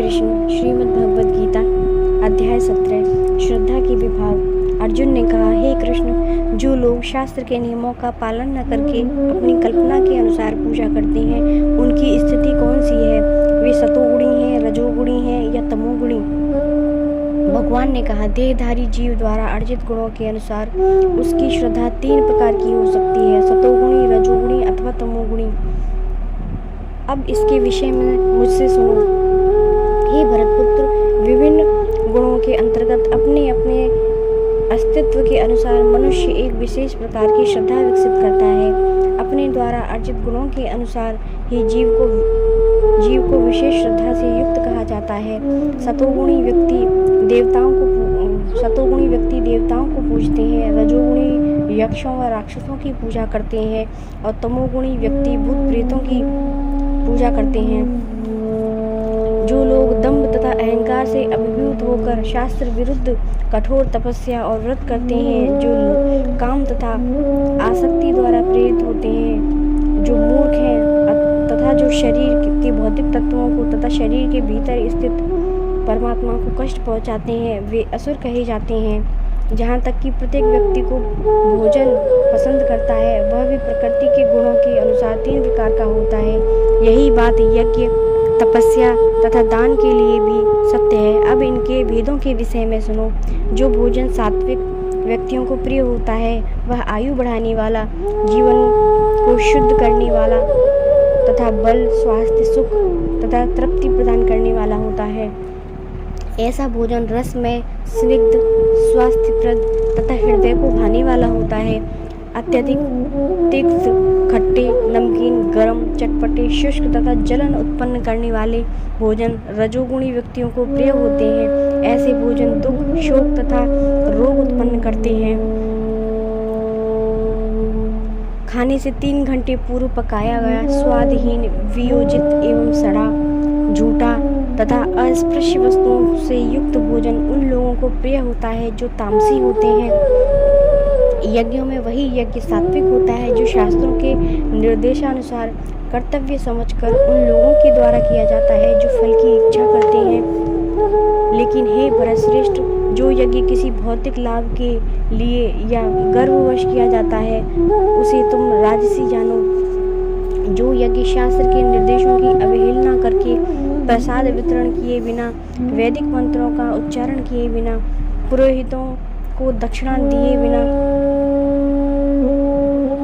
कृष्ण श्रीमद् भगवद गीता अध्याय 17 श्रद्धा के विभाग। अर्जुन ने कहा, हे कृष्ण, जो लोग शास्त्र के नियमों का पालन न करके अपनी कल्पना के अनुसार पूजा करते हैं, उनकी स्थिति कौन सी है? वे सतोगुणी हैं, रजोगुणी हैं या तमोगुणी? भगवान ने कहा, देहधारी जीव द्वारा अर्जित गुणों के अनुसार उसकी श्रद्धा 3 प्रकार की हो सकती है, सतोगुणी, रजोगुणी अथवा तमोगुणी। अब इसके विषय में मुझसे सुनो। हे भरतपुत्र, विभिन्न गुणों के अंतर्गत अपने अपने अस्तित्व के अनुसार मनुष्य एक विशेष प्रकार की श्रद्धा विकसित करता है। अपने द्वारा अर्जित गुणों के अनुसार ही जीव को विशेष श्रद्धा से युक्त कहा जाता है। सतोगुणी व्यक्ति देवताओं को पूजते हैं, रजोगुणी यक्षों व राक्षसों की पूजा करते हैं और तमोगुणी व्यक्ति भूत प्रेतों की पूजा करते हैं। जो लोग दंभ तथा अहंकार से अभिभूत होकर शास्त्र विरुद्ध कठोर तपस्या और व्रत करते हैं, जो काम तथा आसक्ति द्वारा प्रेरित होते हैं, जो मूर्ख हैं तथा जो शरीर के भौतिक तत्वों को तथा शरीर के भीतर स्थित परमात्मा को कष्ट पहुंचाते हैं, वे असुर कहे जाते हैं। जहाँ तक कि प्रत्येक व्यक्ति को भोजन पसंद करता है, वह भी प्रकृति के गुणों के अनुसार 3 प्रकार का होता है। यही बात यज्ञ, तपस्या तथा दान के लिए भी सत्य है। अब इनके भेदों के विषय में सुनो। जो भोजन सात्विक व्यक्तियों को प्रिय होता है, वह आयु बढ़ाने वाला, जीवन को शुद्ध करने वाला तथा बल, स्वास्थ्य, सुख तथा तृप्ति प्रदान करने वाला होता है। ऐसा भोजन रस में स्निग्ध, स्वास्थ्यप्रद तथा हृदय को भाने वाला होता है। अत्यधिक तीक्ष्ण, खट्टे, नमकीन, गरम, चटपटे, शुष्क तथा जलन उत्पन्न करने वाले भोजन रजोगुणी व्यक्तियों को प्रिय होते हैं। ऐसे भोजन दुख, शोक तथा रोग उत्पन्न करते हैं। खाने से 3 घंटे पूर्व पकाया गया, स्वादहीन, वियोजित एवं सड़ा, झूठा तथा अस्पृश्य वस्तुओं से युक्त भोजन उन लोगों को प्रिय होता है जो तामसी होते हैं। यज्ञों में वही यज्ञ सात्विक होता है जो शास्त्रों के निर्देशानुसार कर्तव्य समझकर उन लोगों के द्वारा किया जाता है जो फल की इच्छा करते हैं। लेकिन हे भरतश्रेष्ठ, जो यज्ञ किसी भौतिक लाभ के लिए या गर्ववश किया जाता है, उसे तुम राजसी जानो। जो यज्ञ शास्त्र के निर्देशों की अवहेलना करके, प्रसाद वितरण किए बिना, वैदिक मंत्रों का उच्चारण किए बिना, पुरोहितों को दक्षिणा दिए बिना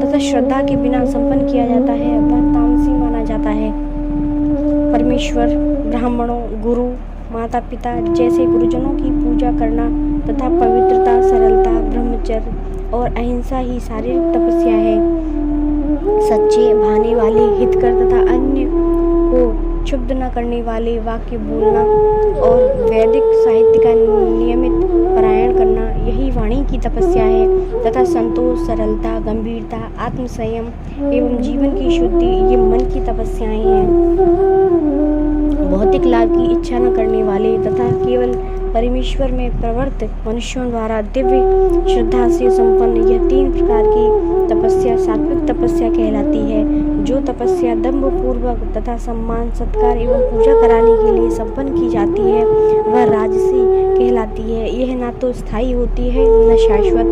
तथा श्रद्धा के बिना संपन्न किया जाता है, वह तामसी माना जाता है। परमेश्वर, ब्राह्मणों, गुरु, माता पिता जैसे गुरुजनों की पूजा करना तथा पवित्रता, सरलता, ब्रह्मचर्य और अहिंसा ही शारीरिक तपस्या है। सच्चे, भाने वाले, हितकर तथा अन्य को क्षुब्ध न करने वाले वाक्य बोलना और वैदिक साहित्य का नियमित पारायण करना, यही वाणी की तपस्या है। तथा संतोष, सरलता, गंभीरता, आत्मसंयम एवं जीवन की शुद्धि, ये मन की तपस्याएं हैं। भौतिक लाभ की इच्छा न करने वाले तथा केवल परमेश्वर में प्रवृत्त मनुष्यों द्वारा दिव्य श्रद्धा से संपन्न यह 3 प्रकार की तपस्या सात्विक तपस्या कहलाती है। जो तपस्या दंभ पूर्वक तथा सम्मान, सत्कार एवं पूजा कराने के लिए संपन्न की जाती है, वह राजसी कहलाती है। यह ना तो स्थायी होती है न शाश्वत।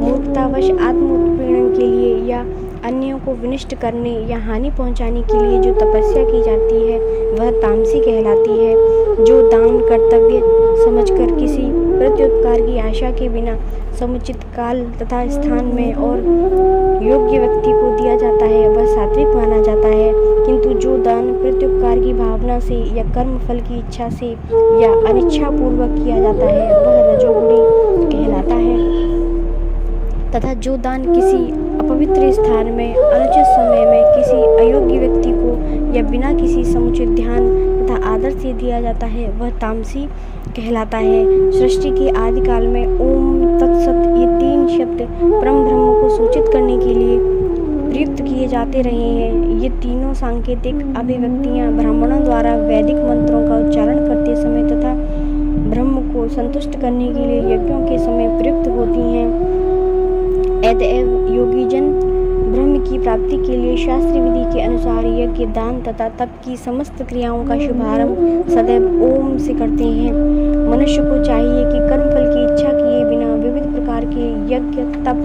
मूर्खतावश आत्म उत्पीड़न के लिए या अन्यों को विनष्ट करने या हानि पहुंचाने के लिए जो तपस्या की जाती है, वह तामसी कहलाती है। जो दान कर्तव्य समझकर किसी प्रत्युपकार की आशा के बिना समुचित काल तथा स्थान में और योग्य व्यक्ति को दिया जाता है, वह सात्विक माना जाता है। किंतु जो दान प्रत्युपकार की भावना से या कर्म फल की इच्छा से या अनिच्छा पूर्वक किया जाता है, वह रजोगुणी कहलाता है। तथा जो दान किसी अपवित्र स्थान में, अनुचित समय में, किसी अयोग्य व्यक्ति को या बिना किसी समुचित ध्यान तथा आदर से दिया जाता है, वह तामसी कहलाता है। सृष्टि के आदि काल में ओम तत्सत ये 3 शब्द परम ब्रह्म को सूचित करने के लिए प्रयुक्त किए जाते रहे हैं। ये तीनों सांकेतिक अभिव्यक्तियां ब्राह्मणों द्वारा वैदिक मंत्रों का उच्चारण करते समय तथा ब्रह्म को संतुष्ट करने के लिए यज्ञों के समय प्रयुक्त होती हैं। अतएव योगी जन ब्रह्म की प्राप्ति के लिए शास्त्रीय विधि के अनुसार यज्ञ, दान तथा तप की समस्त क्रियाओं का शुभारंभ सदैव ओम से करते हैं। मनुष्य को चाहिए कि कर्मफल की इच्छा किए बिना विविध प्रकार के यज्ञ, तप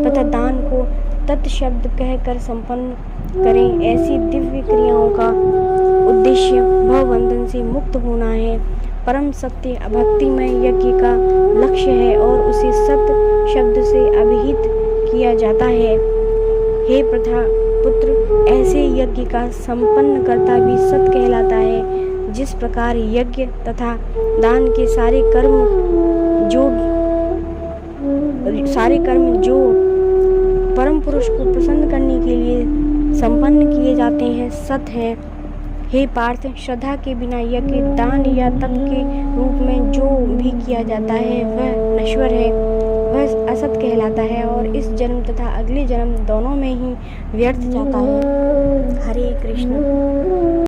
तथा दान को तत्शब्द कहकर संपन्न करें। ऐसी दिव्य क्रियाओं का उद्देश्य भवबंधन से मुक्त होना है। परम सत्य भक्तिमय यज्ञ का लक्ष्य है और उसे सत शब्द से अभिहित किया जाता है। हे प्रथा पुत्र, ऐसे यज्ञ का संपन्न करता भी सत कहलाता है। जिस प्रकार यज्ञ तथा दान के सारे कर्म जो परम पुरुष को प्रसन्न करने के लिए संपन्न किए जाते हैं सत है। हे पार्थ, श्रद्धा के बिना यज्ञ, दान या तप के रूप में जो भी किया जाता है वह नश्वर है, वह असत कहलाता है और इस जन्म तथा अगले जन्म दोनों में ही व्यर्थ जाता है। हरे कृष्ण।